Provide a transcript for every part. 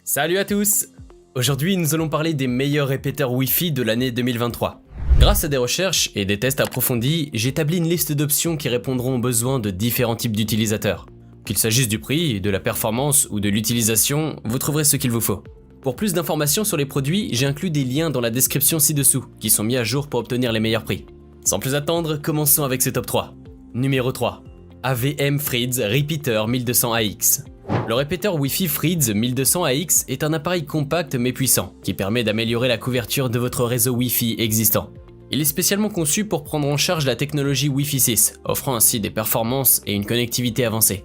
Salut à tous! Aujourd'hui, nous allons parler des meilleurs répéteurs Wi-Fi de l'année 2023. Grâce à des recherches et des tests approfondis, j'ai établi une liste d'options qui répondront aux besoins de différents types d'utilisateurs. Qu'il s'agisse du prix, de la performance ou de l'utilisation, vous trouverez ce qu'il vous faut. Pour plus d'informations sur les produits, j'ai inclus des liens dans la description ci-dessous, qui sont mis à jour pour obtenir les meilleurs prix. Sans plus attendre, commençons avec ce top 3. Numéro 3. AVM Threads Repeater 1200AX. Le répéteur Wi-Fi Threads 1200AX est un appareil compact mais puissant, qui permet d'améliorer la couverture de votre réseau Wi-Fi existant. Il est spécialement conçu pour prendre en charge la technologie Wi-Fi 6, offrant ainsi des performances et une connectivité avancée.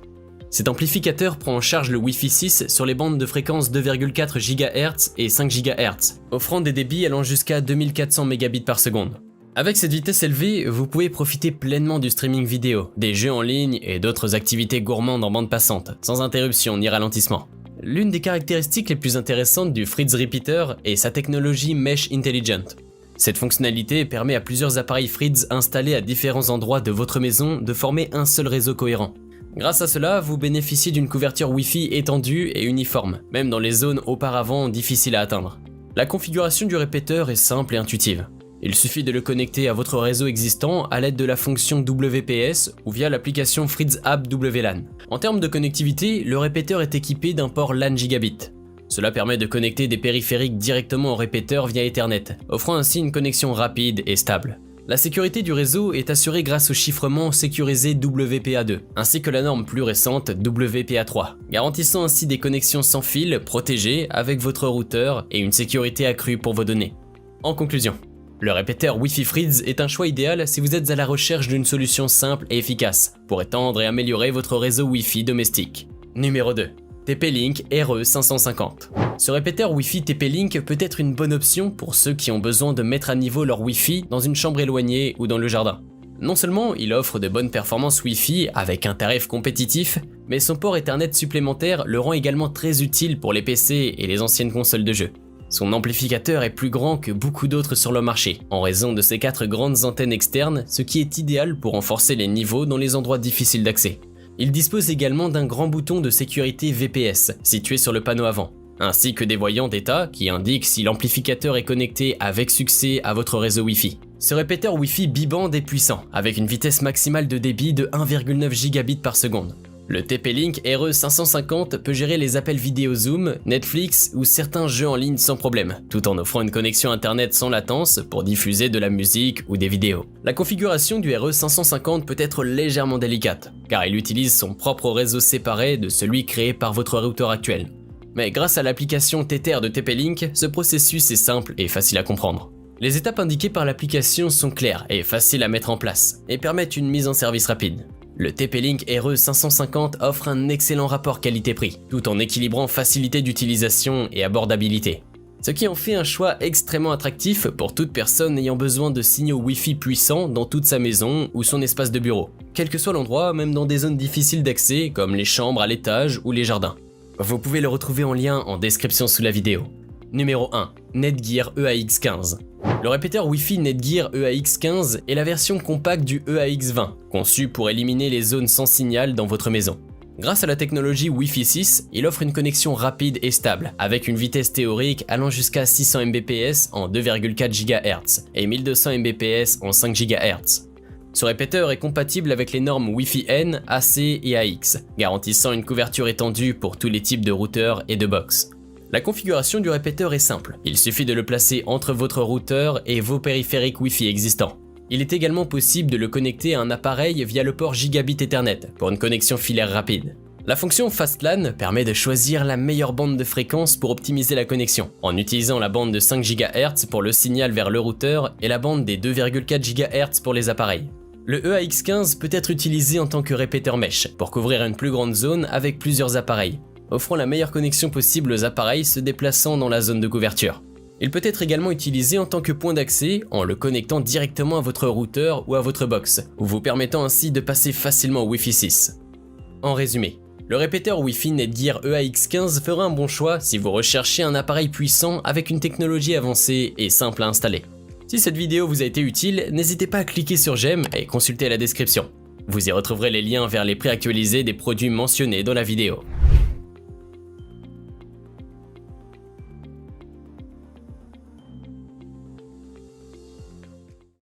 Cet amplificateur prend en charge le Wi-Fi 6 sur les bandes de fréquence 2,4 GHz et 5 GHz, offrant des débits allant jusqu'à 2400 Mbps par seconde. Avec cette vitesse élevée, vous pouvez profiter pleinement du streaming vidéo, des jeux en ligne et d'autres activités gourmandes en bande passante, sans interruption ni ralentissement. L'une des caractéristiques les plus intéressantes du Threads Repeater est sa technologie Mesh Intelligent. Cette fonctionnalité permet à plusieurs appareils Threads installés à différents endroits de votre maison de former un seul réseau cohérent. Grâce à cela, vous bénéficiez d'une couverture Wi-Fi étendue et uniforme, même dans les zones auparavant difficiles à atteindre. La configuration du répéteur est simple et intuitive. Il suffit de le connecter à votre réseau existant à l'aide de la fonction WPS ou via l'application Threads App WLAN. En termes de connectivité, le répéteur est équipé d'un port LAN gigabit. Cela permet de connecter des périphériques directement au répéteur via Ethernet, offrant ainsi une connexion rapide et stable. La sécurité du réseau est assurée grâce au chiffrement sécurisé WPA2, ainsi que la norme plus récente WPA3, garantissant ainsi des connexions sans fil protégées avec votre routeur et une sécurité accrue pour vos données. En conclusion, le répéteur Wi-Fi Threads est un choix idéal si vous êtes à la recherche d'une solution simple et efficace pour étendre et améliorer votre réseau Wi-Fi domestique. Numéro 2. TP-Link RE550. Ce répéteur Wi-Fi TP-Link peut être une bonne option pour ceux qui ont besoin de mettre à niveau leur Wi-Fi dans une chambre éloignée ou dans le jardin. Non seulement il offre de bonnes performances Wi-Fi avec un tarif compétitif, mais son port Ethernet supplémentaire le rend également très utile pour les PC et les anciennes consoles de jeux. Son amplificateur est plus grand que beaucoup d'autres sur le marché, en raison de ses 4 grandes antennes externes, ce qui est idéal pour renforcer les niveaux dans les endroits difficiles d'accès. Il dispose également d'un grand bouton de sécurité VPS, situé sur le panneau avant, ainsi que des voyants d'état qui indiquent si l'amplificateur est connecté avec succès à votre réseau Wi-Fi. Ce répéteur Wi-Fi biband est puissant, avec une vitesse maximale de débit de 1,9 gigabits par seconde. Le TP-Link RE550 peut gérer les appels vidéo Zoom, Netflix ou certains jeux en ligne sans problème, tout en offrant une connexion internet sans latence pour diffuser de la musique ou des vidéos. La configuration du RE550 peut être légèrement délicate, car il utilise son propre réseau séparé de celui créé par votre routeur actuel. Mais grâce à l'application Tether de TP-Link, ce processus est simple et facile à comprendre. Les étapes indiquées par l'application sont claires et faciles à mettre en place, et permettent une mise en service rapide. Le TP-Link RE550 offre un excellent rapport qualité-prix, tout en équilibrant facilité d'utilisation et abordabilité. Ce qui en fait un choix extrêmement attractif pour toute personne ayant besoin de signaux Wi-Fi puissants dans toute sa maison ou son espace de bureau, quel que soit l'endroit, même dans des zones difficiles d'accès comme les chambres à l'étage ou les jardins. Vous pouvez le retrouver en lien en description sous la vidéo. Numéro 1. Netgear EAX15. Le répéteur Wi-Fi Netgear EAX15 est la version compacte du EAX20, conçu pour éliminer les zones sans signal dans votre maison. Grâce à la technologie Wi-Fi 6, il offre une connexion rapide et stable, avec une vitesse théorique allant jusqu'à 600 Mbps en 2,4 GHz et 1200 Mbps en 5 GHz. Ce répéteur est compatible avec les normes Wi-Fi N, AC et AX, garantissant une couverture étendue pour tous les types de routeurs et de box. La configuration du répéteur est simple, il suffit de le placer entre votre routeur et vos périphériques Wi-Fi existants. Il est également possible de le connecter à un appareil via le port Gigabit Ethernet pour une connexion filaire rapide. La fonction FastLAN permet de choisir la meilleure bande de fréquence pour optimiser la connexion, en utilisant la bande de 5 GHz pour le signal vers le routeur et la bande des 2,4 GHz pour les appareils. Le EAX15 peut être utilisé en tant que répéteur mesh pour couvrir une plus grande zone avec plusieurs appareils, offrant la meilleure connexion possible aux appareils se déplaçant dans la zone de couverture. Il peut être également utilisé en tant que point d'accès en le connectant directement à votre routeur ou à votre box, vous permettant ainsi de passer facilement au Wi-Fi 6. En résumé, le répéteur Wi-Fi Netgear EAX15 fera un bon choix si vous recherchez un appareil puissant avec une technologie avancée et simple à installer. Si cette vidéo vous a été utile, n'hésitez pas à cliquer sur j'aime et consulter la description. Vous y retrouverez les liens vers les prix actualisés des produits mentionnés dans la vidéo.